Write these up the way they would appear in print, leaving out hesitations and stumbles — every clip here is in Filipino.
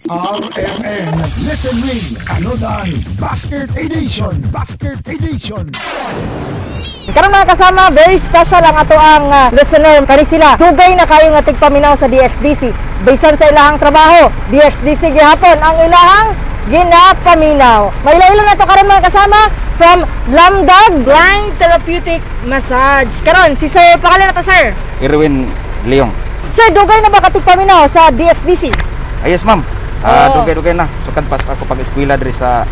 RMN Listen Win Anodan Basket Edition Karon mga kasama, very special ang ato ang listener. Kani sila tugay na kayo nga tigpaminaw sa DXDC. Bisan sa ilahang trabaho, DXDC gihapon ang ilahang ginapaminaw. May ilan na to karon mga kasama from Lamdag Blind Therapeutic Massage. Karon si Sir, pangalan na to Sir? Irwin Leong. Sir, dugay na ba katigpaminaw sa DXDC? Yes ma'am. Oo. Dugay na. Sukad pas ako pag-eskwela diri sa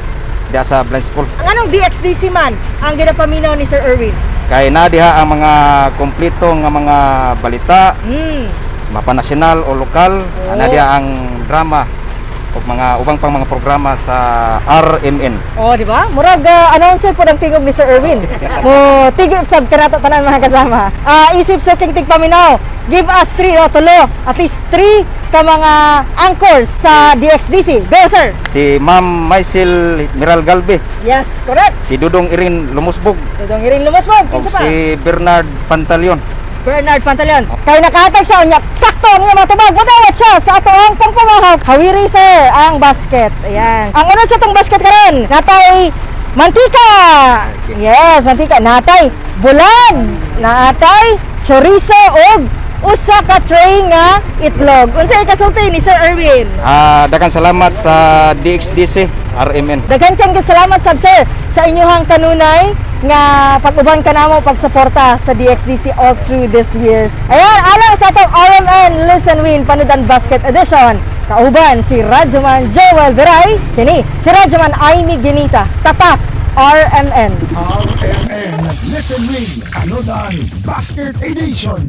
blind school. Ang anong DXDC man ang ginapaminaw ni Sir Erwin? Kay na diha ang mga kompleto nga mga balita, mapanasyonal o lokal. Oo. Na diha ang drama o mga ubang pang mga programa sa RMN. Oh, di ba? Murag announcer po ng tingog ni Sir Erwin. Mo tigip sab kanato tanan mga kasama. Isip sa king tigpaminaw. Give us 3 o tulo. At least 3 ka mga anchors sa DXDC. Go, sir. Si Ma'am Maisel Miral Galbe, Yes, correct. si Dudong Irin Lumusbog, Tudong iring lumusbog. o Kinsa pa? si Bernard Pantaleon. Bernard Pantaleon. Kay nakahatag siya unya. Sakto ang iyang matubag. Madawat siya sa ato ang pangpamahag. Hawiri, sir, ang basket. Ayan. Ang unod sa itong basket karon, natay mantika. Yes, mantika. Natay bulag. Natay chorizo og usa ka tray nga itlog. Unsa ikasulti ni Sir Erwin? Daghang salamat sa DXDC RMN. Daghan kang salamat sab sir sa inyong kanunay nga pag-uban kanamo pagsuporta sa DXDC all through these years. Ayan, alang sa atong RMN Listen Win Panudan Basket Edition. Kauban si Radyoman Joel Veray, kini si Radyoman Aimee Ginita, tatak RMN. RMN Listen Win Anodan Basket Edition